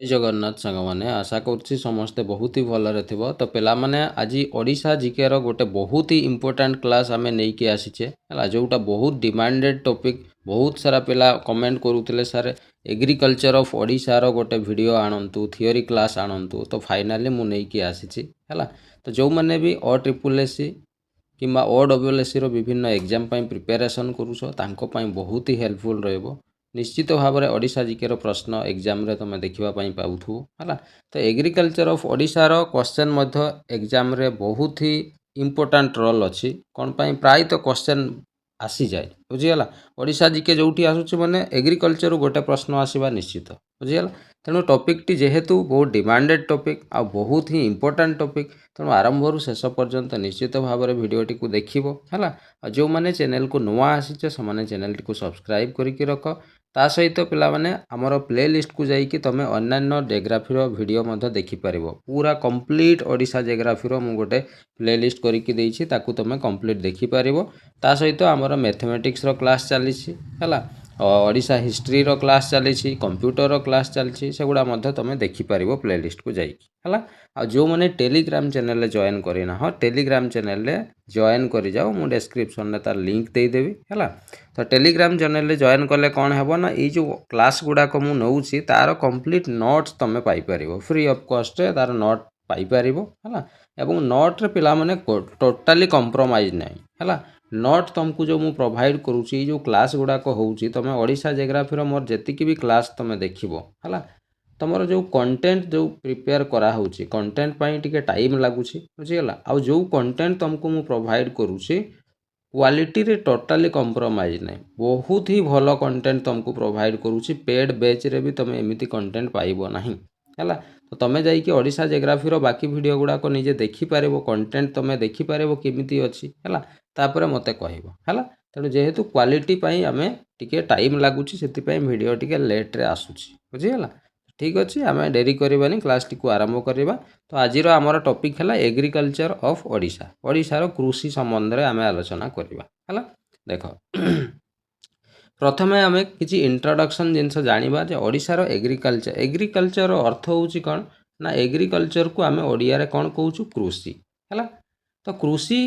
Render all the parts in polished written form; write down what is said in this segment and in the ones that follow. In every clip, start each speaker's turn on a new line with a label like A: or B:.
A: जय जगन्नाथ सांग मैंने आशा करुच्ची समस्ते बहुत ही भलरे थिबो। तो पिला माने आज ओडिशा जीके रो गोटे बहुत ही इंपोर्टेंट क्लास आमे नै कि आसीचे हला जोटा बहुत डिमांडेड टॉपिक। बहुत सारा पिला कमेंट करूथिले सर एग्रीकल्चर ऑफ ओडिशा रो गोटे वीडियो आणंतु थियोरी क्लास आणंतु। तो फाइनली मु नै कि आसीची हला। तो जो माने भी OSSC किंबा OSSC रो विभिन्न एग्जाम पई प्रिपरेशन करूछ तांको पई बहुत ही हेल्पफुल रहबो। निश्चित भाव में ओडिशा जीके रो प्रश्न एग्जाम रे तुम देखा पाउथु है। तो एग्रीकल्चर ऑफ ओडिशा रो क्वेश्चन मध्य एग्जाम रे बहुत ही इंपोर्टेंट रोल अच्छी कौन प्राय तो क्वेश्चन आसी जाए बुझीगला। ओडिशा जीके जोठी आसुची माने एग्रीकल्चर गोटे प्रश्न आसीबा निश्चित बुझीगला। तेणु टॉपिक टी जेहेतु बहुत डिमांडेड टॉपिक आ बहुत ही इंपोर्टेंट टॉपिक तेणु आरंभ रु शेष पर्यंत निश्चित भाव में भिडटी को देखिबो है। जो मैंने चैनल को नुआ आसीचे से माने चैनल टी को सब्सक्राइब करके रख। ता सहित पिला माने हमर प्ले लिस्ट को जाइए तुम अन्य जियोग्राफी वीडियो मध्य देखिपर पूरा कंप्लीट ओडिशा जियोग्राफी मु गोटे प्ले लिस्ट करके देइछि ताकू तुम कंप्लीट देखिपर। ता सहित हमर मैथमेटिक्स रो क्लास चली है, ओडिशा हिस्ट्री रो क्लास चली, कंप्यूटर रो क्लास चली, सेगुड़ा मध्य तुम देखिपर प्ले लिस्ट को जाइए है। आ जो मैंने टेलीग्राम चैनल रे जॉइन करना हाँ टेलीग्राम चैनल रे जॉइन कर जाओ मु डिस्क्रिप्शन रे तार लिंक देदेवी है। तो टेलीग्राम चैनल रे जॉइन कले कौन है ना ये जो क्लास गुड़ाक मु नौची तार कंप्लीट नोट्स तुम पाइपर फ्री ऑफ कॉस्ट रे तार नोट पाइपर है। एवं नोट रे पिला माने टोटाली कंप्रोमाइज नहीं है। नोट तुमको जो मु प्रोवाइड करूची जो क्लास गुड़ाक होउची तुम ओडिशा जियोग्राफी रो मोर जेतिकी भी क्लास तुम देखिबो है। तुमर जो कंटेंट जो प्रिपेयर करा होउची कंटेंट पाई टिके टाइम लागुची बुझीगला। आ जो कंटेंट तुमको मु प्रोवाइड करूची क्वालिटी रे टोटाली कंप्रोमाइज नहीं बहुत ही भलो कंटेंट तुमको प्रोवाइड करूची। पेड बैच रे भी तुम एमिती कंटेंट पाइबो नहीं है। तो तुम जाइए ओडिशा जियोग्राफी रो बाकी वीडियो गुड़ाक निजे देखिपर कंटेंट तुम देखिपर केमिति अच्छी है तापर मते कहबो है। तेणु जेहेतु क्वालिटी पाई आमे टिके टाइम लागुची से वीडियो टिके लेट रे आसुची बुझीगला। ठीक अच्छे आम डेरी करवानी क्लास टी को आरंभ करवा। तो आज आमर टॉपिक है एग्रीकल्चर ऑफ ओडिशा ओडिशार कृषि संबंध में आम आलोचना करवा है। देख प्रथमे आम किसी इंट्रोडक्शन जिनस जाना जे ओडिशार एग्रीकल्चर अर्थ होची कौन ना एग्रीकल्चर को आम ओडिया रे कौन कहूँ कृषि है। तो कृषि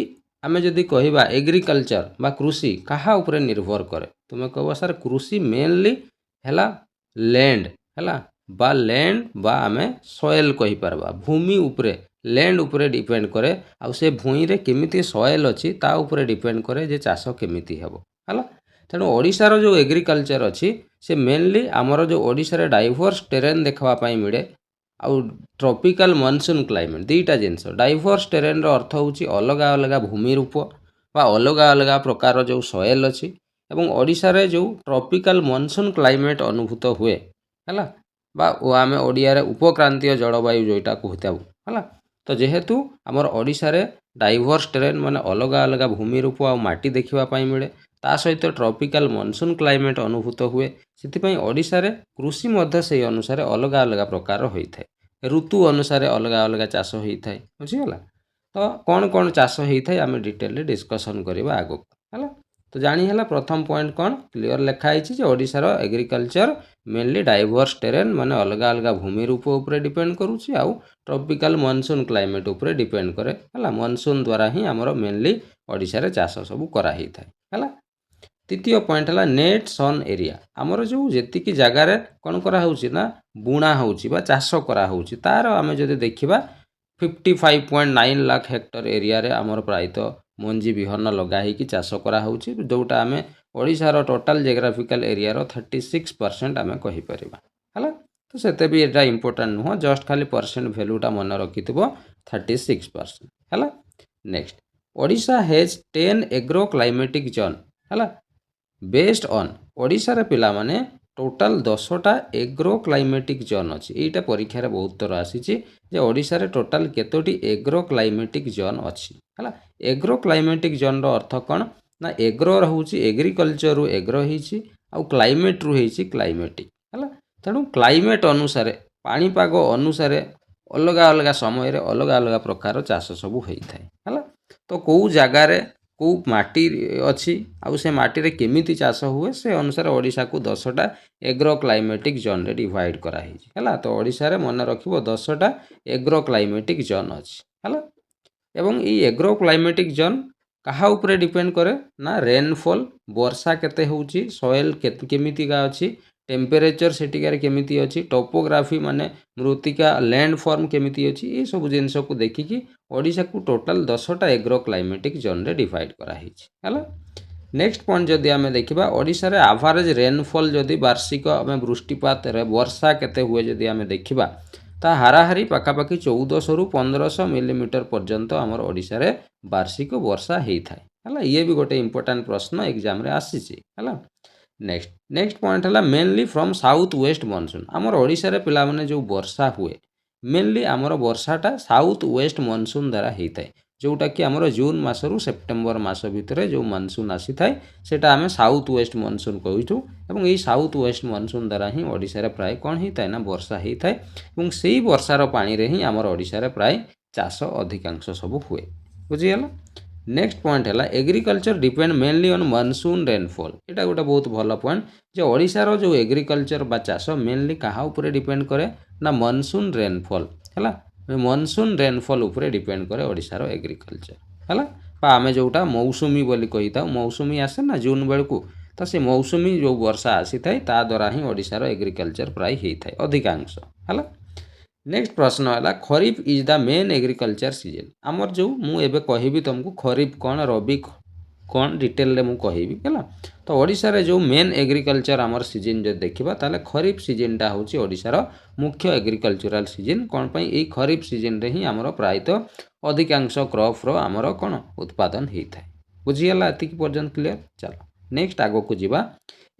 A: आम जदि कहवा एग्रीकल्चर बा कृषि कहा उपरे निर्भर करे तुम कह सर कृषि मेनली है लैंड है बा लैंड बा आमे सॉइल कहि परबा भूमि उपरे लैंड उपरे डिपेंड करे। आ से भूमि रे केमिति सॉइल अच्छी ता उपरे डिपेंड करे जे चाष केमिति हेबो है। तेणु ओडिशार जो एग्रीकल्चर अच्छी से मेनली आमर जो ओडिशार डाइवर्स टेरेन देखा मिले आउ ट्रॉपिकल मॉनसून क्लाइमेट दुईटा जिनस डाइवर्स टेरेन रो अर्थ होची अलग अलग भूमि रूप बा अलग अलग प्रकार जो सॉइल अच्छी एवं ओडिशा रे जो ट्रॉपिकल मॉनसून क्लाइमेट अनुभूत हुए है बा आम ओडिया रे उपक्रांतीय जलवायु जोटा कहता है। तो जेहेतु आमर ओडिशा रे डाइवर्स टेरेन माने अलग अलग भूमि रूप आ माटी देखापी मिले ता सहित ट्रॉपिकल मॉनसून क्लाइमेट अनुभूत हुए से ओडिशा रे कृषि मध्य से अनुसार अलग अलग प्रकार होता है ऋतु अनुसार अलग अलग चाष होता है बुझीगला। तो कौन कौन चाष होता है आम डिटेल डिस्कसन करवा आगक है। तो जानी प्रथम पॉइंट कौन क्लियर लिखाई ओडिशार एग्रीकल्चर मेनली डाइवर्स टेरेन माने अलग अलग भूमि रूप उपरे डिपेंड करुच्ची आउ ट्रॉपिकल मॉनसून क्लाइमेट उपरे डिपेंड करे है। मॉनसून द्वारा ही आमर मेनली ओडिशा रे चाष सब कराई थाए है। तृतीय पॉइंट है नेट सन एरिया आमर जो जेतिकी जगार कौन करा होउची ना बुणा होउची बा चाष करा होउची तार आमे जदि देखिबा 55.9 लाख हेक्टर एरिया रे आमर प्रायतः मंजी विहन लगा ही चाष करा होउची जोटा आमे ओडिशार टोटाल जियोग्राफिकल एरिया रो 36% आमे कहि परिबा है। तो सेते भी एटा इंपोर्टेंट नुह जस्ट खाली परसेंट वैल्यूटा मन रखिथिबो 36% है। Next Odisha has 10 agro climatic zone है बेस्ड ऑन ओडिशा रे पिला माने टोटाल 10टा एग्रो क्लाइमेटिक जोन अच्छी यहीटा परीक्षा रे बहुत थर आसी जे ओडिशा रे टोटाल केतोटी एग्रो क्लाइमेटिक जोन अच्छी है। एग्रो क्लाइमेटिक जोन रो अर्थ कौन ना एग्रो रहउची एग्रीकल्चर रु एग्रो होईची आउ क्लाइमेट रु होईची क्लाइमेटिक है। तेणु क्लाइमेट अनुसार पाणीपाग अनुसार अलग अलग समय रे अलग अलग प्रकार चाष सब होता है। तो कौ जगार କେଉଁ ମାଟି ଅଛି ଆଉ ସେ ମାଟିରେ କେମିତି ଚାଷ ହୁଏ ସେ ଅନୁସାରେ ଓଡ଼ିଶାକୁ 10ଟା ଏଗ୍ରୋ କ୍ଲାଇମେଟିକ୍ ଜୋନ୍ରେ ଡିଭାଇଡ଼ କରାହେଇଛି ହେଲା। ତ ଓଡ଼ିଶାରେ ମନେ ରଖିବ 10ଟା ଏଗ୍ରୋ କ୍ଲାଇମେଟିକ୍ ଜୋନ୍ ଅଛି ହେଲା। ଏବଂ ଏଇ ଏଗ୍ରୋ କ୍ଲାଇମେଟିକ୍ ଜୋନ୍ କାହା ଉପରେ ଡିପେଣ୍ଡ କରେ ନା ରେନଫଲ୍, ବର୍ଷା କେତେ ହେଉଛି, ସଏଲ୍ କେମିତିକା ଅଛି, ଟେମ୍ପରେଚର୍ ସେଠିକାର କେମିତି ଅଛି, ଟୋପୋଗ୍ରାଫି ମାନେ ମୃତ୍ତିକା ଲ୍ୟାଣ୍ଡଫର୍ମ କେମିତି ଅଛି, ଏସବୁ ଜିନିଷକୁ ଦେଖିକି ଓଡ଼ିଶାକୁ ଟୋଟାଲ୍ 10ଟା ଏଗ୍ରୋ କ୍ଲାଇମେଟିକ୍ ଜୋନ୍ରେ ଡିଭାଇଡ଼ କରାହେଇଛି ହେଲା। ନେକ୍ସଟ ପଏଣ୍ଟ ଯଦି ଆମେ ଦେଖିବା ଓଡ଼ିଶାରେ ଆଭାରେଜ ରେନଫଲ୍ ଯଦି ବାର୍ଷିକ ଆମେ ବୃଷ୍ଟିପାତରେ ବର୍ଷା କେତେ ହୁଏ ଯଦି ଆମେ ଦେଖିବା ତା ହାରାହାରି ପାଖାପାଖି 1400ରୁ 1500 ମିଲିମିଟର ପର୍ଯ୍ୟନ୍ତ ଆମର ଓଡ଼ିଶାରେ ବାର୍ଷିକ ବର୍ଷା ହେଇଥାଏ ହେଲା। ଇଏ ବି ଗୋଟେ ଇମ୍ପୋର୍ଟାଣ୍ଟ ପ୍ରଶ୍ନ ଏକ୍ଜାମରେ ଆସିଛି ହେଲା। ନେକ୍ସଟ ପଏଣ୍ଟ ହେଲା mainly from south west monsoon. ଆମର ଓଡ଼ିଶାରେ ପିଲାମାନେ ଯେଉଁ ବର୍ଷା ହୁଏ ମେନଲି ଆମର ବର୍ଷାଟା ସାଉଥ୍ ୱେଷ୍ଟ ମନସୁନ୍ ଦ୍ୱାରା ହେଇଥାଏ, ଯେଉଁଟାକି ଆମର ଜୁନ୍ ମାସରୁ ସେପ୍ଟେମ୍ବର ମାସ ଭିତରେ ଯେଉଁ ମନସୁନ୍ ଆସିଥାଏ ସେଇଟା ଆମେ ସାଉଥ୍ ୱେଷ୍ଟ ମନସୁନ୍ କହିଛୁ। ଏବଂ ଏଇ ସାଉଥ୍ ୱେଷ୍ଟ ମନସୁନ୍ ଦ୍ୱାରା ହିଁ ଓଡ଼ିଶାରେ ପ୍ରାୟ କ'ଣ ହେଇଥାଏ ନା ବର୍ଷା ହେଇଥାଏ ଏବଂ ସେଇ ବର୍ଷାର ପାଣିରେ ହିଁ ଆମର ଓଡ଼ିଶାରେ ପ୍ରାୟ ଚାଷ ଅଧିକାଂଶ ସବୁ ହୁଏ। ବୁଝିଗଲା। ନେକ୍ସଟ ପଏଣ୍ଟ ହେଲା agriculture depend mainly on monsoon rainfall. ଏଇଟା ଗୋଟେ ବହୁତ ଭଲ ପଏଣ୍ଟ ଯେ ଓଡ଼ିଶାର ଯେଉଁ ଏଗ୍ରିକଲଚର ବା ଚାଷ ମେନଲି କାହା ଉପରେ ଡିପେଣ୍ଡ କରେ ନା ମନସୁନ୍ ରେନଫଲ୍ ହେଲା। ମନସୁନ୍ ରେନଫଲ୍ ଉପରେ ଡିପେଣ୍ଡ କରେ ଓଡ଼ିଶାର ଏଗ୍ରିକଲଚର ହେଲା। ବା ଆମେ ଯେଉଁଟା ମୌସୁମୀ ବୋଲି କହିଥାଉ, ମୌସୁମୀ ଆସେ ନା ଜୁନ୍ ବେଳକୁ, ତ ସେ ମୌସୁମୀ ଯେଉଁ ବର୍ଷା ଆସିଥାଏ ତା ଦ୍ୱାରା ହିଁ ଓଡ଼ିଶାର ଏଗ୍ରିକଲଚର ପ୍ରାୟ ହେଇଥାଏ ଅଧିକାଂଶ ହେଲା। ନେକ୍ସଟ ପ୍ରଶ୍ନ ହେଲା kharif is the main agriculture season. ଆମର ଯେଉଁ ମୁଁ ଏବେ କହିବି ତୁମକୁ ଖରିଫ କ'ଣ ରବି କ'ଣ ଡିଟେଲରେ ମୁଁ କହିବି ହେଲା। ତ ଓଡ଼ିଶାରେ ଯେଉଁ ମେନ୍ ଏଗ୍ରିକଲଚର ଆମର ସିଜନ୍ ଯଦି ଦେଖିବା ତାହେଲେ ଖରିଫ ସିଜନ୍ଟା ହେଉଛି ଓଡ଼ିଶାର ମୁଖ୍ୟ ଏଗ୍ରିକଲଚରାଲ ସିଜନ୍। କ'ଣ ପାଇଁ? ଏଇ ଖରିଫ ସିଜନ୍ରେ ହିଁ ଆମର ପ୍ରାୟତଃ ଅଧିକାଂଶ କ୍ରପ୍ର ଆମର କ'ଣ ଉତ୍ପାଦନ ହେଇଥାଏ। ବୁଝିଗଲା ଏତିକି ପର୍ଯ୍ୟନ୍ତ କ୍ଲିଅର? ଚାଲ ନେକ୍ସଟ ଆଗକୁ ଯିବା।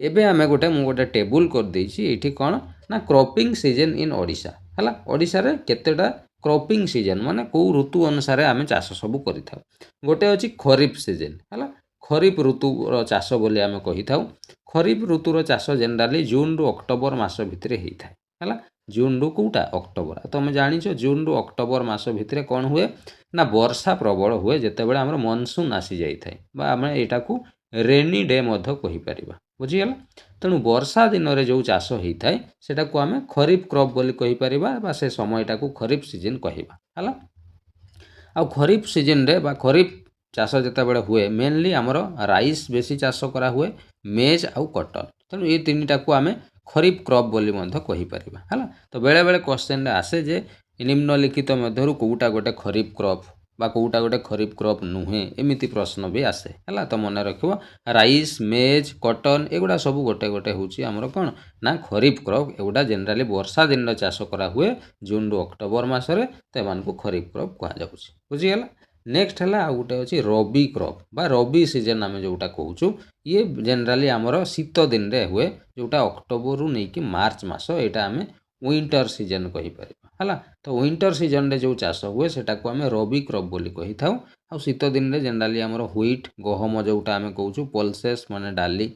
A: ଏବେ ଆମେ ମୁଁ ଗୋଟେ ଟେବୁଲ କରିଦେଇଛି ଏଇଠି କ'ଣ ନା କ୍ରପିଂ ସିଜନ୍ ଇନ୍ ଓଡ଼ିଶା ହେଲା। ଓଡ଼ିଶାରେ କେତେଟା କ୍ରପିଂ ସିଜନ୍ ମାନେ କେଉଁ ଋତୁ ଅନୁସାରେ ଆମେ ଚାଷ ସବୁ କରିଥାଉ। ଗୋଟେ ଅଛି ଖରିଫ ସିଜନ୍ ହେଲା। ଖରିଫ ଋତୁର ଚାଷ ବୋଲି ଆମେ କହିଥାଉ। ଖରିଫ ଋତୁର ଚାଷ ଜେନେରାଲି ଜୁନ୍ରୁ ଅକ୍ଟୋବର ମାସ ଭିତରେ ହେଇଥାଏ ହେଲା। ଜୁନ୍ରୁ କେଉଁଟା ଅକ୍ଟୋବର। ତୁମେ ଜାଣିଛ ଜୁନ୍ରୁ ଅକ୍ଟୋବର ମାସ ଭିତରେ କ'ଣ ହୁଏ ନା ବର୍ଷା ପ୍ରବଳ ହୁଏ ଯେତେବେଳେ ଆମର ମନସୁନ୍ ଆସିଯାଇଥାଏ ବା ଆମେ ଏଇଟାକୁ ରେନି ଡେ ମଧ୍ୟ କହିପାରିବା। ବୁଝିଗଲା। ତେଣୁ ବର୍ଷା ଦିନରେ ଯେଉଁ ଚାଷ ହେଇଥାଏ ସେଟାକୁ ଆମେ ଖରିଫ କ୍ରପ୍ ବୋଲି କହିପାରିବା ବା ସେ ସମୟଟାକୁ ଖରିଫ ସିଜନ୍ କହିବା ହେଲା। ଆଉ ଖରିଫ ସିଜନ୍ରେ ବା ଖରିଫ ଚାଷ ଯେତେବେଳେ ହୁଏ ମେନଲି ଆମର ରାଇସ୍ ବେଶୀ ଚାଷ କରାହୁଏ, ମେଜ୍ ଆଉ କଟନ୍। ତେଣୁ ଏଇ ତିନିଟାକୁ ଆମେ ଖରିଫ କ୍ରପ୍ ବୋଲି ମଧ୍ୟ କହିପାରିବା ହେଲା। ତ ବେଳେବେଳେ କ୍ୱେଶ୍ଚନରେ ଆସେ ଯେ ନିମ୍ନଲିଖିତ ମଧ୍ୟରୁ କେଉଁଟା ଗୋଟେ ଖରିଫ କ୍ରପ୍ ବା କେଉଁଟା ଗୋଟେ ଖରିଫ କ୍ରପ୍ ନୁହେଁ, ଏମିତି ପ୍ରଶ୍ନ ବି ଆସେ ହେଲା। ତ ମନେ ରଖିବ ରାଇସ୍, ମେଜ୍, କଟନ୍ ଏଗୁଡ଼ା ସବୁ ଗୋଟେ ଗୋଟେ ହେଉଛି ଆମର କ'ଣ ନା ଖରିଫ କ୍ରପ୍। ଏଗୁଡ଼ା ଜେନେରାଲି ବର୍ଷା ଦିନରେ ଚାଷ କରାହୁଏ ଜୁନ୍ରୁ ଅକ୍ଟୋବର ମାସରେ, ତ ଏମାନଙ୍କୁ ଖରିଫ କ୍ରପ୍ କୁହାଯାଉଛି। ବୁଝିଗଲା। ନେକ୍ସଟ ହେଲା ଆଉ ଗୋଟେ ଅଛି ରବି କ୍ରପ୍ ବା ରବି ସିଜନ୍ ଆମେ ଯେଉଁଟା କହୁଛୁ। ଇଏ ଜେନେରାଲି ଆମର ଶୀତ ଦିନରେ ହୁଏ ଯେଉଁଟା ଅକ୍ଟୋବରରୁ ନେଇକି ମାର୍ଚ୍ଚ ମାସ, ଏଇଟା ଆମେ ୱିଣ୍ଟର ସିଜନ୍ କହିପାରିବା ହେଲା। ତ ୱିଣ୍ଟର ସିଜନ୍ରେ ଯେଉଁ ଚାଷ ହୁଏ ସେଟାକୁ ଆମେ ରବି କ୍ରପ୍ ବୋଲି କହିଥାଉ। ଆଉ ଶୀତ ଦିନରେ ଜେନେରାଲି ଆମର ହ୍ୱିଟ୍ ଗହମ ଯେଉଁଟା ଆମେ କହୁଛୁ, ପଲ୍ସେସ୍ ମାନେ ଡାଲି,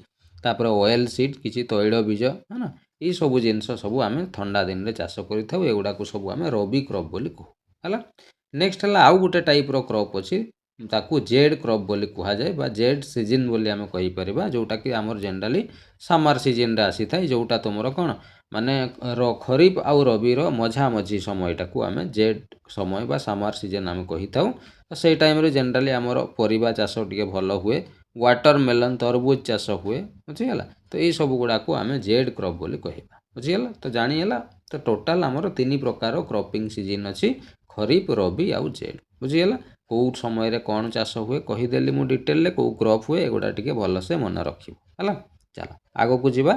A: ତାପରେ ଅଏଲ୍ ସିଡ୍ କିଛି ତୈଳ ବୀଜ ହେଲା। ଏଇସବୁ ଜିନିଷ ସବୁ ଆମେ ଥଣ୍ଡା ଦିନରେ ଚାଷ କରିଥାଉ। ଏଗୁଡ଼ାକୁ ସବୁ ଆମେ ରବି କ୍ରପ୍ ବୋଲି କହୁ ହେଲା। ନେକ୍ସଟ ହେଲା ଆଉ ଗୋଟେ ଟାଇପ୍ର କ୍ରପ୍ ଅଛି, ତାକୁ ଜେଡ୍ କ୍ରପ୍ ବୋଲି କୁହାଯାଏ ବା ଜେଡ୍ ସିଜନ୍ ବୋଲି ଆମେ କହିପାରିବା, ଯେଉଁଟାକି ଆମର ଜେନେରାଲି ସାମାର ସିଜନ୍ରେ ଆସିଥାଏ, ଯେଉଁଟା ତୁମର କ'ଣ ମାନେ ଖରିଫ ଆଉ ରବିର ମଝାମଝି ସମୟଟାକୁ ଆମେ ଜେଡ୍ ସମୟ ବା ସାମାର ସିଜନ୍ ଆମେ କହିଥାଉ। ତ ସେଇ ଟାଇମ୍ରେ ଜେନେରାଲି ଆମର ପରିବା ଚାଷ ଟିକେ ଭଲ ହୁଏ, ୱାଟରମେଲନ୍ ତରଭୁଜ ଚାଷ ହୁଏ। ବୁଝିଗଲା। ତ ଏଇସବୁ ଗୁଡ଼ାକୁ ଆମେ ଜେଡ୍ କ୍ରପ୍ ବୋଲି କହିବା। ବୁଝିଗଲା। ତ ଜାଣିହେଲା। ତ ଟୋଟାଲ୍ ଆମର 3 ପ୍ରକାର କ୍ରପିଂ ସିଜନ୍ ଅଛି, ଖରିଫ, ରବି ଆଉ ଜେଡ୍। ବୁଝିଗଲା। କେଉଁ ସମୟରେ କ'ଣ ଚାଷ ହୁଏ କହିଦେଲି ମୁଁ ଡିଟେଲରେ, କେଉଁ କ୍ରପ୍ ହୁଏ ଏଗୁଡ଼ା ଟିକେ ଭଲସେ ମନେ ରଖିବ ହେଲା। ଚାଲ ଆଗକୁ ଯିବା।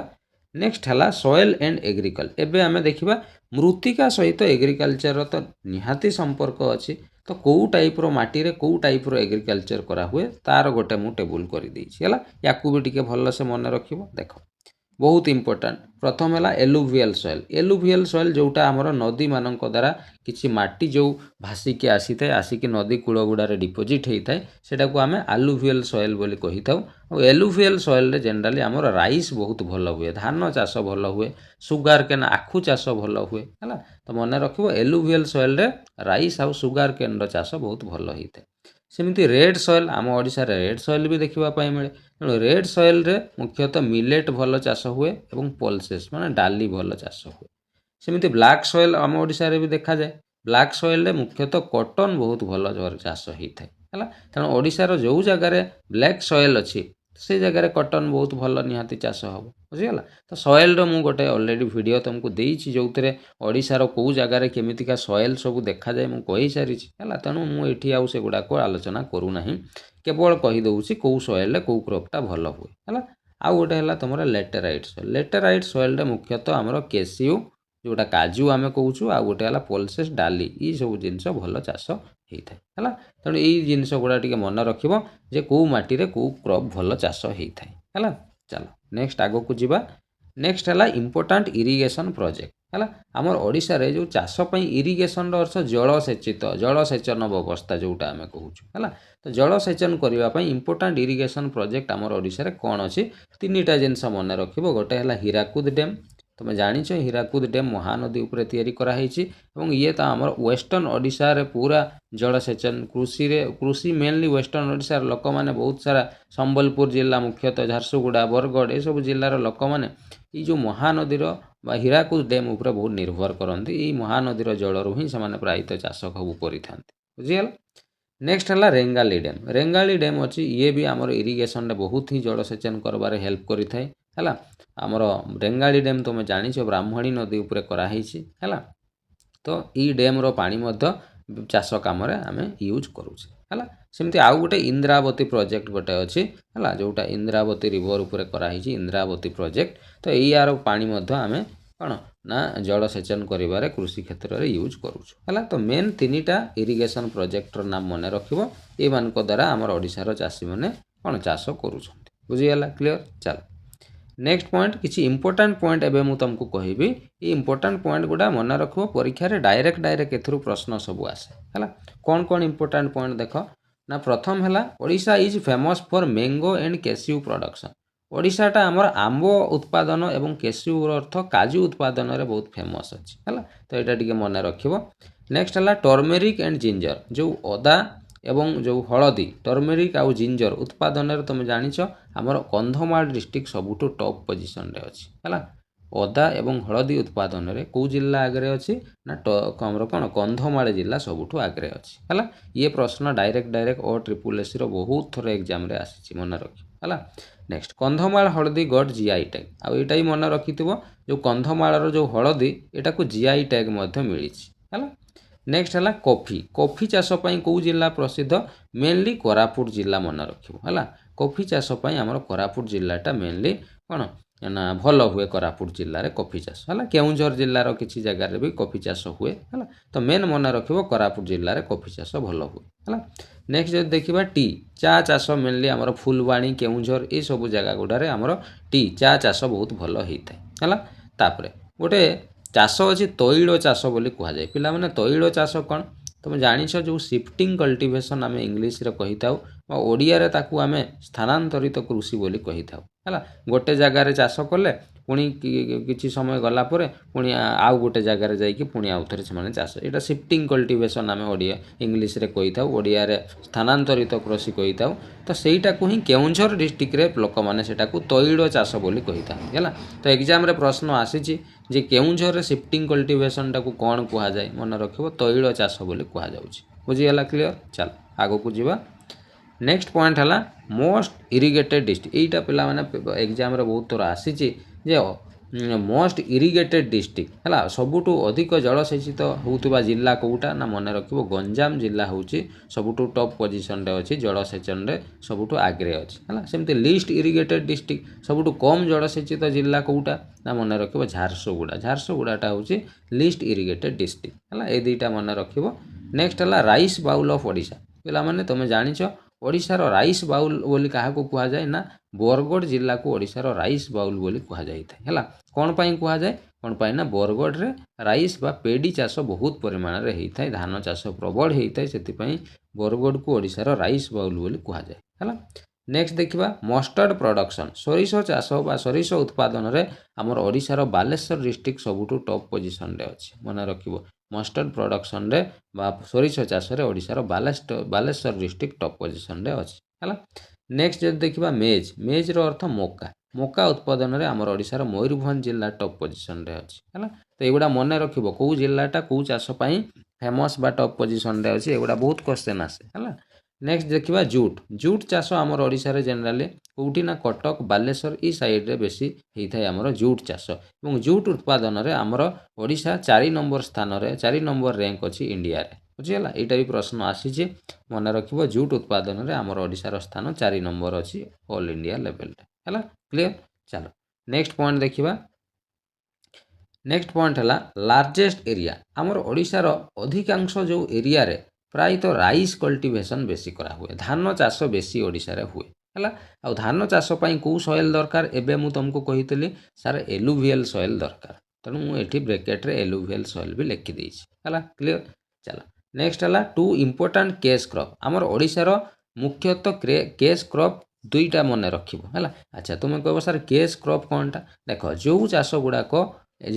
A: ନେକ୍ସଟ ହେଲା ସଏଲ୍ ଆଣ୍ଡ ଏଗ୍ରିକଲଚର। ଏବେ ଆମେ ଦେଖିବା ମୃତ୍ତିକା ସହିତ ଏଗ୍ରିକଲଚରର ତ ନିହାତି ସମ୍ପର୍କ ଅଛି। ତ କେଉଁ ଟାଇପ୍ର ମାଟିରେ କେଉଁ ଟାଇପ୍ର ଏଗ୍ରିକଲଚର କରାହୁଏ ତାର ଗୋଟେ ମୁଁ ଟେବୁଲ କରିଦେଇଛି ହେଲା। ୟାକୁ ବି ଟିକେ ଭଲସେ ମନେ ରଖିବ। ଦେଖ ବହୁତ ଇମ୍ପୋର୍ଟାଣ୍ଟ। ପ୍ରଥମ ହେଲା ଏଲୁଭିଆଲ୍ ସଏଲ୍। ଏଲୁଭିଆଲ୍ ସଏଲ୍ ଯେଉଁଟା ଆମର ନଦୀମାନଙ୍କ ଦ୍ୱାରା କିଛି ମାଟି ଯେଉଁ ଭାସିକି ଆସିଥାଏ, ଆସିକି ନଦୀ କୂଳ ଗୁଡ଼ାରେ ଡିପୋଜିଟ୍ ହେଇଥାଏ, ସେଟାକୁ ଆମେ ଆଲୁଭିଆଲ୍ ସଏଲ୍ ବୋଲି କହିଥାଉ। ଆଉ ଏଲୁଭିଆଲ୍ ସଏଲ୍ରେ ଜେନେରାଲି ଆମର ରାଇସ୍ ବହୁତ ଭଲ ହୁଏ, ଧାନ ଚାଷ ଭଲ ହୁଏ, ସୁଗାର କେନ୍ ଆଖୁ ଚାଷ ଭଲ ହୁଏ ହେଲା। ତ ମନେ ରଖିବ ଏଲୁଭିଆଲ୍ ସଏଲ୍ରେ ରାଇସ୍ ଆଉ ସୁଗାର କେନ୍ର ଚାଷ ବହୁତ ଭଲ ହେଇଥାଏ। सेमती रेड सॉइल आम ओडिशा रे रेड सॉइल भी देखा मिले तेणु रेड सॉइल रे मुख्यतः मिलेट भल चाष हुए और पल्सेस माने डाली भल चाष हुए। सेमती ब्लैक सॉइल आम ओडिशा रे भी देखा जाए ब्लैक सॉइल रे मुख्यतः कॉटन बहुत भल चाष होता है तेणु ओडिशार जो जगार ब्लैक सॉइल अच्छी से जगह कॉटन बहुत भल निहाती चाष हम बुझीगला। तो सॉइल मु गोटे ऑलरेडी वीडियो तुमको देइछि जो ओडिशार कौ जगार केमितिका सॉइल सब देखा जाए मुझे कही सारी है तेणु मुझे आउ से गुड़ाक आलोचना करूना केवल कहीदे कौ सॉइल कौ क्रॉपटा भल हुए है। आउ गोटे है तुम लेटेराइट सॉइल मुख्यतः आमर केसियू जोटा काजू आम कहूँ आउ गोटे है पल्सेस डाली ये सब जिनस भल चाष होता है तेणु यही जिनस गुड़ा टे मन रख जे कौ माटी रे कौ क्रॉप भल चाष होता है। चलो नेक्स्ट आग को जीवा नेक्स्ट है इंपोर्टाट इरिगेशन प्रोजेक्ट है आमर ओडिशा रे जो चाष इरिगेशन अर्थ जलसेचित जलसेचन व्यवस्था जोटा आम कहूँ है तो जलसेचन करने इंपोर्टाट इरिगेशन प्रोजेक्ट आमर ओडिशा रे कौन अच्छी तीन टा जिनस मन रख गोटे है हीराकुद डैम तुम जानिछ हीराकुद डैम महानदी उपर तैयारी कराई और ये तो आमर वेस्टर्न ओडिशा रे पूरा जलसेचन कृषि मेनली वेस्टर्न ओडिशा लोक मैंने बहुत सारा संबलपुर जिला मुख्यतः झारसुगुड़ा बरगढ़ ये सब जिलार लोक मैंने ये जो महानदीर हीराकुद डैम उपर बहुत निर्भर करती ये महानदीर जलू ही से प्रायतः चाष सब कर बुझीगला। नेक्स्ट है रेंगाली डैम अच्छी ये भी आमर इरिगेशन रे बहुत ही जलसेचन करबार हेल्प करें है आमर रेंगाली डैम तुम जानिछ ब्राह्मणी नदी उपर कराई है तो ये डैम रो पानी चाष कम आम यूज करुचे है सेमती आउ गोटे इंद्रावती प्रोजेक्ट गोटे अच्छी है जोटा इंद्रावती रिवर उपर कराई इंद्रावती प्रोजेक्ट तो यार पानी आम कौन ना जलसेचन कर कृषि क्षेत्र में यूज करुँ तो मेन तीन टा इरिगेशन प्रोजेक्टर नाम मन रख द्वारा आमर ओडिशार चाषी मैंने कौन चाष करुँच बुझीगला क्लियर। चलो नेक्स्ट पॉइंट किसी इंपोर्टाट पॉइंट एवं मुझे तुमको कहबी ये इंपोर्टाट पॉइंट गुड़ा मन रख परीक्षा रे डायरेक्ट ए प्रश्न सब आसे है कौन कौन इंपोर्टाट पॉइंट देख ना प्रथम है Odisha is famous for mango and cashew production ओडिशाटा आमर आंब उत्पादन एवं केसियू अर्थ काजू उत्पादन रे बहुत फेमस अच्छी है तो यहाँ टी मन रख। नेक्स्ट है टर्मेरिक एंड जिंजर जो अदा एवं जो हलदी टर्मेरिक आउ जिंजर उत्पादन रे तुम जानिछ आमर कंधमाल डिस्ट्रिक्ट सबुठु टॉप पोजिशन रे अच्छी है अदा एवं हलदी उत्पादन रे कौ जिला आगे अच्छी ना आमर कौन कंधमाल जिला सबुठु आगे अच्छी है ये प्रश्न डायरेक्ट ओ ट्रिपल एस बहुत थर एग्जाम रे आसी मन रख है। नेक्स्ट कंधमाल हलदी गट जीआई टैग आउ यहाँ ही मन रखि जो कंधमाल जो हलदी यहाँ को जीआई टैग मिली है। नेक्स्ट है कॉफी चाष कौ जिला प्रसिद्ध मेनली कोरापुट जिला मन रखा कॉफी चाष आमर कोरापुट जिलाटा मेनली कौन ना भल हुए कोरापुट जिले में कॉफी चाष है केउंझर जिलार किसी जगार भी कॉफी चाष हुए है तो मेन मन रख कोरापुट जिले में कॉफी चाष भल हुए है। नेक्स्ट जब देखा टी चा चाष मेनली आमर फुलवाणी केउंझर ये सब जगह गुड़ारे आमर टी चा चाष बहुत भल होता है। तापर गोटे चाष अच्छी तैल चाष बोली कहुए पिला माने तैल चाष कौन तुम जानिछ जो शिफ्टिंग कल्टिवेशन आम इंग्लीश रे कही था ओडिया रे ताकू आम स्थानांतरित कृषि बोली कही था है गोटे जगार चाष कले पुणी किसी समय गला पुणी आउ गोटे जगार जाकि पुणी आउ थे से चाष यहाँ शिफ्टिंग कल्टिवेशन आम ओडिया इंग्लीश रे कही था ओडिया रे स्थानांतरित कृषि कही था तो सहीटा को ही केउंझर डिस्ट्रिक्ट रे लोक मैंने सेटाकू तैल चाष बोली कही था है तो एग्जाम रे प्रश्न आसी जे केउंझर रे शिफ्टिंग कल्टिवेशन टाकू कौन कहुए मन रख तैल चाष बोली कहुच्छी बुझीगला क्लियर। चल आग को जीवा नेक्स्ट पॉइंट है मोस्ट इरिगेटेड डिस्ट्रिक्ट यहीटा पिला माने एग्जाम रे बहुत थोड़ा आसी जे मोस्ट इरिगेटेड डिस्ट्रिक्ट है सबुठु अधिक जलसेचित होउतबा जिला कौटा ना मन रखिबो गंजाम जिला होउची सबुठु टॉप पोजिशन रे अछि जलसेचन रे सबुठु आगे अछि है सेमती लिस्ट इरिगेटेड डिस्ट्रिक्ट सबुठु कम जलसेचित जिला कौटा ना मन रखिबो झारसुगुड़ाटा होउची लिस्ट इरिगेटेड डिस्ट्रिक्ट है ए दुईटा मन रखिबो। नेक्स्ट है राइस बाउल ऑफ ओडिशा पिला माने तुम जानिछ ओडिशार राइस बाउल बोली क्या कहुए ना बरगढ़ जिला को ओडिशार राइस बाउल बोली कहुए है कौन पाई कहुए कौन पाई ना बरगढ़ रे राइस बा पेडी चाष बहुत परिमाण रे होता है धान चाष प्रबल होता है से बरगढ़ को ओडिशार राइस बाउल बोली कहुए है। नेक्स्ट देखिबा मस्टर्ड प्रोडक्शन सोरिष चाष बा सोरिष उत्पादन रे हमर ओडिशार बालेश्वर डिस्ट्रिक्ट सबुठु टॉप पोजीशन रे अछि मन रखिबो मस्टर्ड प्रोडक्शन रे बा सोरिष चाष रे ओडिशार बालेश्वर डिस्ट्रिक्ट टॉप पोजीशन रे अछि हला नेक्स्ट जब देखिबा मेज मेज रो अर्थ मका मका उत्पादन रे हमर ओडिशार मयूरभंज जिल्ला टॉप पोजीशन रे अछि हला तो एगुडा मन रखिबो को जिल्लाटा को चाष पई फेमस बा टॉप पोजीशन रे अछि एगुडा बहुत क्वेश्चन आसे हला नेक्स्ट देखिबा जूट जूट चाष हमर ओडिशा रे जनरली कोउठी ना कटक बालेश्वर ई साइड रे बेसी हेई थाय हमर जूट चाष एवं जूट उत्पादन रे हमर ओडिशा 4 नंबर स्थान रे 4 नंबर रैंक अछि इंडिया रे बुझियला एटा भी प्रश्न आसी जे मन रखिबो जूट उत्पादन रे हमर ओडिशा रो स्थान 4 नंबर अछि ऑल इंडिया लेवल रे हला क्लियर चलो नेक्स्ट पॉइंट देखिबा नेक्स्ट पॉइंट हला लार्जेस्ट एरिया हमर ओडिशा रो अधिकांश जो एरिया रे प्राय तो राइस कल्टिवेशन बेसी करा हुए धान चाष बेसी ओडिशा रे हुए हला आ धान चाष पई को सॉइल दरकार एबे मु तुमको कहितली सर एलुवियल सॉइल दरकार तनु मु एठी ब्रैकेट रे एलुवियल सॉइल भी लिखि देइछि हला क्लियर चलो नेक्स्ट हला टू इंपोर्टेंट केस क्रॉप हमर ओडिशा रो मुख्यतः केस क्रॉप दुईटा मने रखिबो हला अच्छा तुमे कहबो सर केस क्रॉप कोनटा देखो जो चाष गुडा को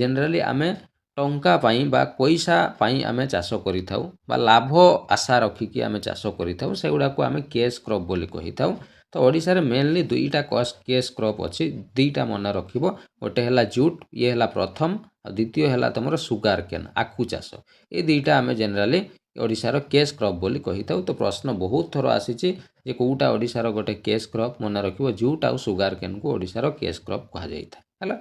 A: जनरली आमे टंका पाई बा पैसा पाई आमे चाष करिथाउ बा लाभ आशा रखी कि आमे चाष करिथाउ सेगुडा को आमे केस क्रॉप बोली कहिथाउ तो ओडिशा रे मेनली दुईटा केस क्रॉप अछि दुईटा मन रखिबो गोटे हला जूट ये हला प्रथम आ द्वितीय हला तमरो सुगार केन आखु चाष ए दुईटा आमे जनरली ओडिशा रो केस क्रॉप बोली कहिथाउ तो प्रश्न बहुत थरो आसीची जे कोउटा ओडिशा रो गोटे केस क्रॉप मन रखिबो जूट आ सुगार केन को ओडिशा रो केस क्रॉप कहा जाईथा हला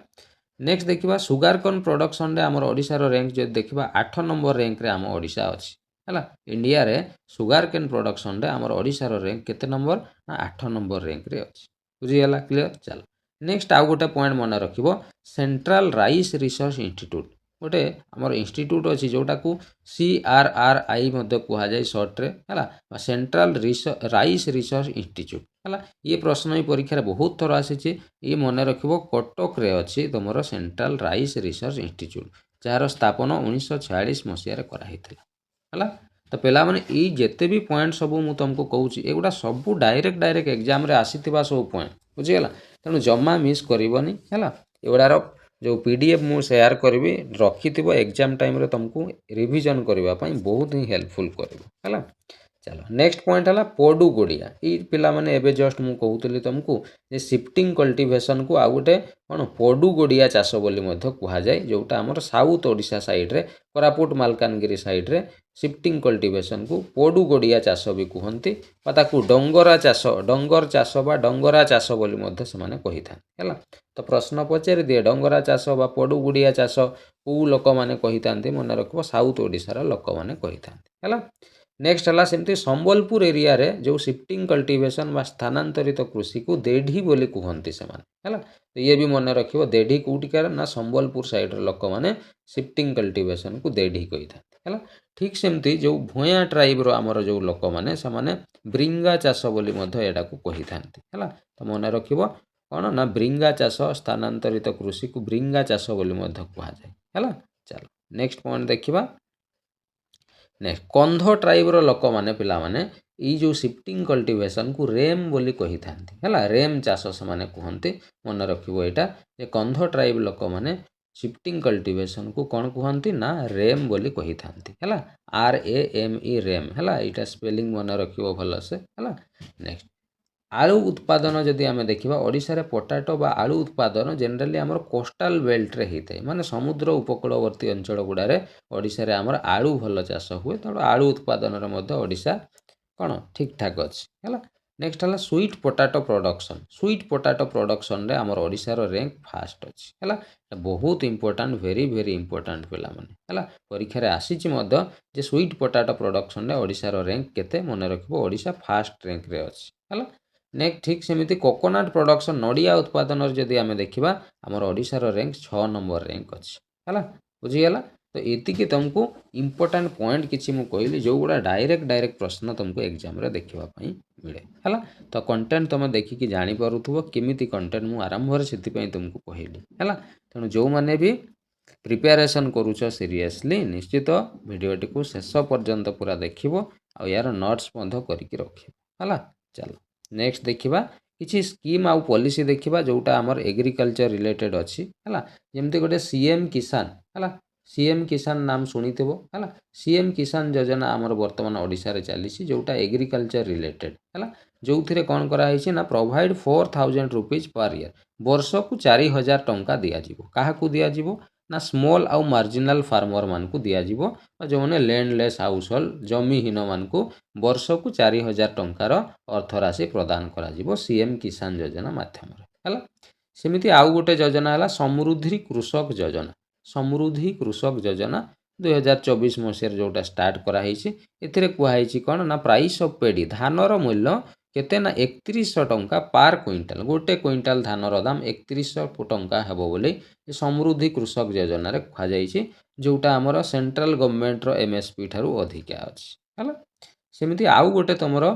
A: नेक्स्ट देखिबा सुगार कॉर्न प्रोडक्शन रे हमर ओडिशा रो रैंक जे देखिबा 8 नंबर रैंक रे हम ओडिशा अछि हला इंडिया रे सुगार केन प्रोडक्शन रे हमर ओडिशा रो रैंक केते नंबर ना 8 नंबर रैंक रे अछि बुझि गेला क्लियर चलो नेक्स्ट आउ गोटे पॉइंट मन रखिबो सेंट्रल राइस रिसर्च इंस्टीट्यूट गोटे हमर इंस्टीट्यूट अछि जोटा को CRRI मध्ये कुहा जाय शॉर्ट रे हला सेंट्रल राइस रिसर्च इंस्टीट्यूट हला ये प्रश्न ही परीक्षा रे बहुत थर आसीची ये मन रखिबो कटक रे अछि तमरो सेंट्रल राइस रिसर्च इंस्टीट्यूट जार स्थापना 1946 मसिया रे करा हितला हला तो पेला माने ई जेते भी पॉइंट सब मु तुमको कहूची एगुडा सब डायरेक्ट एग्जाम रे आसीथिबा सब पॉइंट बुझि गेला तनु जम्मा मिस करबनी हला एगुडार जो PDF मु शेयर करबी रखिथिबो एग्जाम टाइम रे तुमको रिवीजन करबा पई बहुत ही हेल्पफुल करबो हला चलो नेक्स्ट पॉइंट हला पोडू गोडिया ई पिला माने एबे जस्ट मु कहउतली तुमको जे शिफ्टिंग कल्टीवेशन को आ गोटे कोन पोडू गोडिया चाष बोली मध्ये कुहा जाय जोटा हमर साउथ ओडिशा साइड रे कोरापुट मालकानगिरी साइड रे शिफ्टिंग कल्टीवेशन को पोडू गोडिया चाष भी कुहंती बा ताकू डंगर चाष बा डंगरा चाष बोली मध्ये से माने कहिथान हला तो प्रश्न पचारि दिए डंगरा चाष बा पोडू गोडिया चाष को लोक माने कहिथांती मन रखबो साउथ ओडिशा रा लोक माने कहिथांती हला नेक्स्ट हला सेमती संबलपुर एरिया रे जो शिफ्टिंग कल्टीवेशन बा स्थानांतरित कृषि को देढ़ी बोली कुहंती से माने हला तो ये भी मन रखिबो देढ़ी कोटिकार ना संबलपुर साइड रे लोक माने शिफ्टिंग कल्टीवेशन को देढ़ी कहिथांती हला ठीक सेमती जो भुया ट्राइब रो हमर जो लोक माने से माने ब्रिंगा चाष बोली मध्ये एडा को कहिथांती हला तो मन रखिबो कोन ना ब्रिंगा चाष स्थानांतरित कृषि को ब्रिंगा चाष बोली मध्ये कुहा जाय हला चलो नेक्स्ट पॉइंट देखिबा नेक्स्ट कंध ट्राइब रो लोक माने पिला माने ई जो शिफ्टिंग कल्टीवेशन को रेम बोली कहिथांती हला रेम चाष से माने कुहंती मन रखिबो एटा जे कंध ट्राइब लोक माने शिफ्टिंग कल्टीवेशन को कौन कुहंती ना रेम बोली कहिथांती हला RAME रेम हला एटा स्पेलिंग मन रखिबो भलो से हला नेक्स्ट आलू उत्पादन जदि आमे देखिबा ओडिशा रे पोटाटो बा आलू उत्पादन जनरली हमर कोस्टल बेल्ट रे हितै माने समुद्र उपकूलवर्ती अंचल गुडारे ओडिशा रे हमर आलू भलो चाष हुए त आलू उत्पादन रे मध्ये ओडिशा कोन ठीक ठाक अछि हला नेक्स्ट हला स्वीट पोटाटो प्रोडक्शन रे हमर ओडिशा रो रैंक फास्ट अछि हला बहुत इंपोर्टेंट वेरी इंपोर्टेंट पिला माने हला परीक्षा रे आसीची मध्ये जे स्वीट पोटाटो प्रोडक्शन रे ओडिशा रो रैंक केते मने रखिबो ओडिशा फास्ट रैंक रे अछि हला नेक्स्ट ठीक सेमिति कोकोनट प्रोडक्शन नडिया उत्पादन जदि आमे देखिबा हमर ओडिशा रो रैंक 6 नंबर रैंक अछि हला बुझि गेला तो एति कि तुमको इंपोर्टेंट पॉइंट किछि मु कहली जो गुडा डायरेक्ट प्रश्न तुमको एग्जाम रे देखिबा पई मिले हला तो कंटेंट तुम देखि कि जानि पारुथबो केमिति कंटेंट मु आरंभ रे सेति पई तुमको कहली हला तनो जो माने भी प्रिपरेशन करूछ सीरियसली निश्चित वीडियोटी को शेष पर्यंत पूरा देखिबो आ यार नोट्स बंध करिकि रखिबो हला चलो नेक्स्ट देखिबा किछि स्कीम आउ पॉलिसी देखिबा जोटा हमर एग्रीकल्चर रिलेटेड अछि हला जेमति गोटे सीएम किसान हला सीएम किसान नाम सुनिथिबो हला सीएम किसान योजना हमर वर्तमान ओडिसा रे चलीछि जोटा एग्रीकल्चर रिलेटेड हला जोथिरे कोन करा हिछि ना प्रोवाइड 4000 रुपीज पर ईयर वर्ष को 4000 टंका दिया जिवो काहा को दिया जिवो ना स्मॉल आउ मार्जिनल फार्मर मान को दिया जिवो जो माने लैंडलेस हाउस होल्ड जमीहीन मान को वर्ष को 4000 टंकार अर्थ राशि प्रदान करा जिवो सीएम किसान योजना माध्यम रे हला सेमिति आउ गोटे योजना हला समृद्धि कृषक योजना समृद्धि कृषक योजना 2024 मसीह जोटा स्टार्ट करा हिछि एथिरे कुआ हिछि कोन ना प्राइस ऑफ पेडी धानर मूल्य केते ना 3100 टंका पार क्विंटाल गोटे क्विंटाल धानर दाम 3100 टंका हेबो बोली ए समृद्धि कृषक योजना रे कुआ जाइछि जोटा हमर सेंट्रल गवर्नमेंट रो एमएसपी ठारू अधिका अछि हला सेमिति आउ गोटे तमरो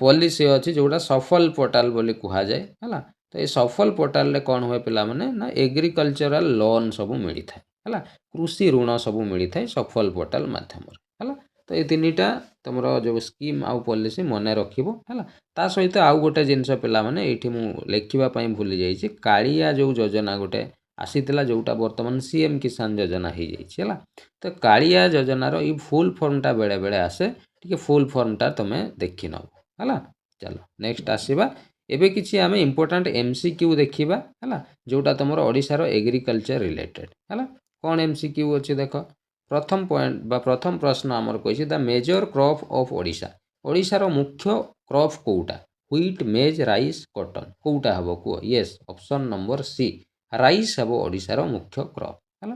A: पॉलिसी अछि जोटा सफल पोर्टल बोली कुआ जाय हला तो ए सफल पोर्टल रे कोन होय पिला माने ना एग्रीकल्चरल लोन सब मिली थाए हला कृषि ऋण सब मिली थाए सफल पोर्टल माध्यम रे हला तो ए तीनिटा तमरो जो स्कीम आउ पॉलिसी मने रखिबो हला ता सहित आउ गोटे जिंस पिला माने एठी मु लेखिबा पई भूली जाईछि कालिया जो योजना गोटे आसीतला जोटा वर्तमान सीएम किसान योजना ही जाईछि हला तो कालिया योजना रो ई फुल फॉर्म टा बेले बेले आसे टिके फुल फॉर्म टा तमे देखि नबो हला चलो नेक्स्ट आसीबा एबे किछि आमे इंपोर्टेंट एमसीक्यू देखिबा हला जोटा तमरो ओडिसा रो एग्रीकल्चर रिलेटेड हला कोन एमसीक्यू अछि देखो प्रथम पॉइंट बा प्रथम प्रश्न हमर कहिछि the major crop of Odisha Odisha रो मुख्य क्रॉप कोउटा व्हीट मेज राइस कॉटन कोउटा हबो को yes option number C rice हबो ओडिसा रो मुख्य क्रॉप हला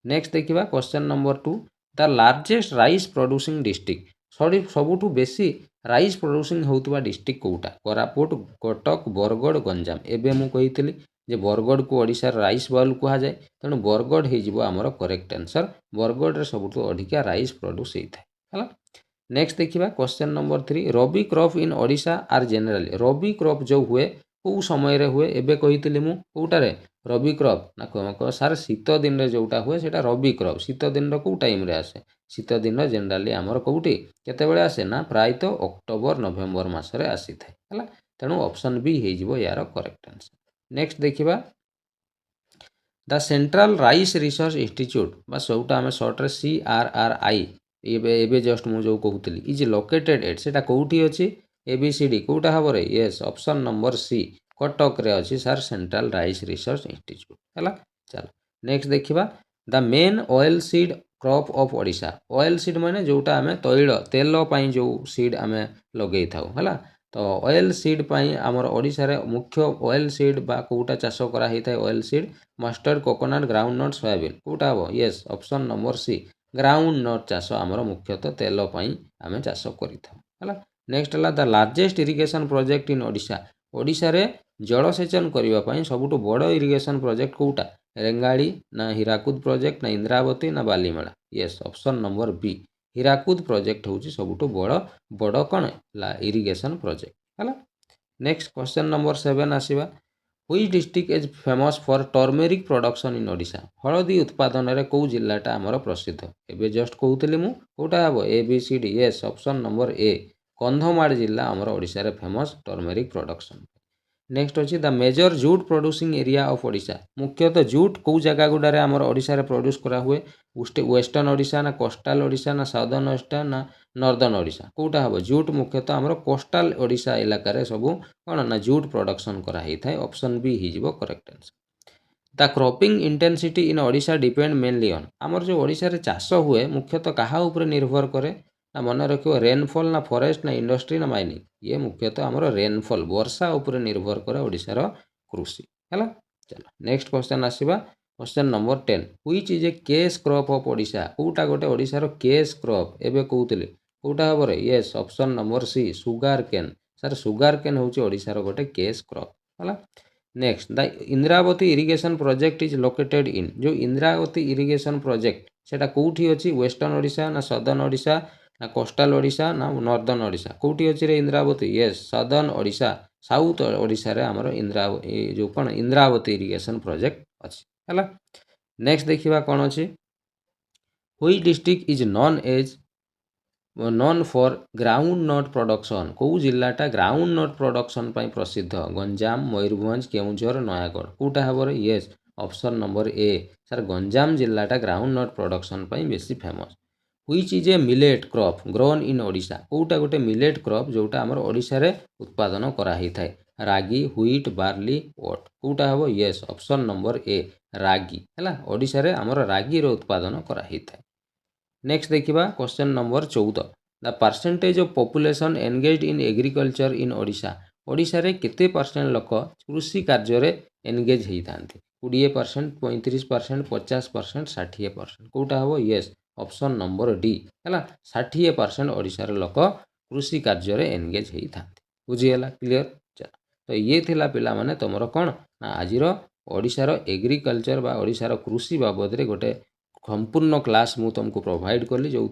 A: नेक्स्ट देखिबा question number 2 the largest rice producing district सबुठु बेसी राइस प्रोड्यूसिंग होउतबा डिस्ट्रिक्ट कोउटा कोरापुट कटक बरगड़ गंजाम एबे मु कहितली जे बरगड़ को ओडिसा राइस बाउल कुहा जाय तेणु बरगड़ हे जिवो हमर करेक्ट आंसर बरगड़ रे सबुठु अधिका राइस प्रोड्यूस हेइ थाय हला नेक्स्ट देखिबा question number 3 rabi crop in Odisha are generally rabi crop जो हुए को समय रे हुए एबे कहितली मु कोउटा रे रबी क्रॉप ना को सार शीत दिन रे जोटा हुए सेटा रबी क्रॉप शीत दिन रो को टाइम रे आसे शीत दिन रो जनरली हमर कोउटी केते बेले आसे ना प्राय तो अक्टोबर नवेम्बर मास रे आसी थाय हला तेणु ऑप्शन बी हे जिवो यार करेक्ट आंसर नेक्स्ट देखिबा the central rice research institute बा सोटा हमें शॉर्ट रे सीआरआरआई एबे जस्ट मु जो कहउतली इज लोकेटेड एट सेटा कोउठी अछि एबीसीडी कोउटा हबो रे yes option number C Cuttack रे अछि sir central rice research institute हला चलो नेक्स्ट देखिबा the main oil seed crop of Odisha oil seed माने जोटा हमें तैल तेल पई जो सीड हमें लगेई थाउ हला तो ऑयल सीड पई हमर ओडिसा रे मुख्य ऑयल सीड बा कोउटा चासो करा हेइ थाय oil seed mustard coconut groundnut soyabean कोउटा हबो yes option number C groundnut चासो हमर मुख्यतः तेल पई हमें चासो करि थाउ हला नेक्स्ट हला the largest irrigation project in Odisha Odisha रे जलसेचन करिवा पई सबुटु बड़ इरिगेशन प्रोजेक्ट कोउटा रेंगाड़ी ना हीराकुद प्रोजेक्ट ना इंद्रावती ना Balimela yes option number B Hirakud project होउची सबुटु बड़ कोन ला इरिगेशन प्रोजेक्ट हला नेक्स्ट क्वेश्चन नंबर 7 आसीबा which district is famous for turmeric production in Odisha हळदी उत्पादन रे को जिल्लाटा हमर प्रसिद्ध एबे जस्ट कहउतली मु कोटा हबो A B C D yes option number A Kandhamal जिल्ला हमर ओडिसा रे फेमस टर्मेरिक प्रोडक्शन नेक्स्ट अछि the major jute producing area of Odisha मुख्यतः जूट को जगह गुडारे हमर ओडिसा रे प्रोड्यूस करा हुए वेस्टर्न ओडिसा ना कोस्टल ओडिसा ना साउदर्न ओडिसा ना नॉर्दर्न ओडिसा कोटा हबो जूट मुख्यतः हमर कोस्टल ओडिसा इलाका रे सबु कोन ना जूट प्रोडक्शन करा हेइ थाय ऑप्शन बी हि जिवो correct answer the cropping intensity in Odisha depend mainly on हमर जो ओडिसा रे चाष हुए मुख्यतः कहा ऊपर निर्भर करे ना मन रखियो रेनफॉल ना फॉरेस्ट ना इंडस्ट्री ना माइनिंग ये मुख्यतः हमर रेनफॉल वर्षा ऊपर निर्भर करे ओडिसा रो कृषि हला चलो नेक्स्ट क्वेश्चन आसीबा question number 10 which is a cash crop of Odisha कोउटा गोटे ओडिसा रो केस क्रॉप एबे कहउतले कोउटा हबो रे yes option number C sugarcane sir sugarcane होउची ओडिसा रो गोटे केस क्रॉप हला next the Indravati irrigation project is located in जो इंद्रावती इरिगेशन प्रोजेक्ट सेटा कोउठी अछि वेस्टर्न ओडिसा ना सदर्न ओडिसा ना कोस्टल ओडिसा ना नॉर्दर्न ओडिसा कोउठी अछि रे Indravati yes southern Odisha south Odisha रे हमर जो कोन इंद्रावती इरिगेशन प्रोजेक्ट अछि हला नेक्स्ट देखिबा कोन अछि which district is known as known for groundnut production कौ जिल्लाटा ग्राउंड नट प्रोडक्शन प्रसिद्ध गंजाम मयूरभंज केउंझर नयागढ़ कौटा हम yes option number A sir Ganjam जिल्लाटा ग्राउंड नट प्रोडक्शन बेसी famous which is a millet crop grown in Odisha कौटा गोटे मिलेट क्रॉप जोटा आमर ओडिशा रे उत्पादन कराही थाए रागी व्हीट बार्ली ओट कौटा हम येस ऑप्शन नंबर ए रागी है ओडिशा रे आमर रागी रो उत्पादन कराही थाए नेक्स्ट देखिबा question number 14 the percentage of population engaged in agriculture in Odisha Odisha रे केते परसेंट लोक कृषि कार्य रे एंगेज होई थांती 20% 35% 50% 60% कौटा हम येस ऑप्शन नंबर डी है 60% ओडिशा रे लोक कृषि कार्य रे एंगेज होई थांती बुझीगला क्लियर चलो तो ये थिला पिला माने तमरो कोन ना आजिरो ओडिशा रो एग्रीकल्चर बा ओडिशा रो कृषि बाबद रे गोटे संपूर्ण क्लास मु तुमको प्रोवाइड कली जो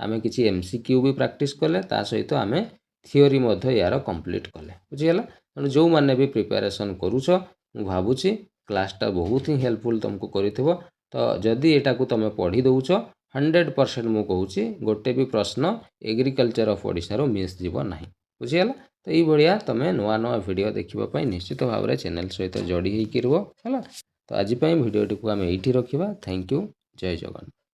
A: आमे किसी एमसीक्यू भी प्रैक्टिस कले ता सहित आमे थियोरी मध्य यार कंप्लीट कले बुझीगला तेणु जो मैंने भी प्रिपेरेसन करूछ मु भावुची क्लासटा बहुत ही हेल्पफुल तुमको करिथिबो तो जदि एटा को तुम पढ़ी दउछ 100% मु कहूची गोटे भी प्रश्न एग्रीकल्चर ऑफ ओडिशा रो मिस जीव नाही बुझीगला तो ये भाया तुम नुआ नुआ वीडियो देखिबा निश्चित भाव में चैनल सहित जोड़ी होकर रह है तो आज भिडियोटी को आम ये रखा थैंक यू जय जगन्नाथ।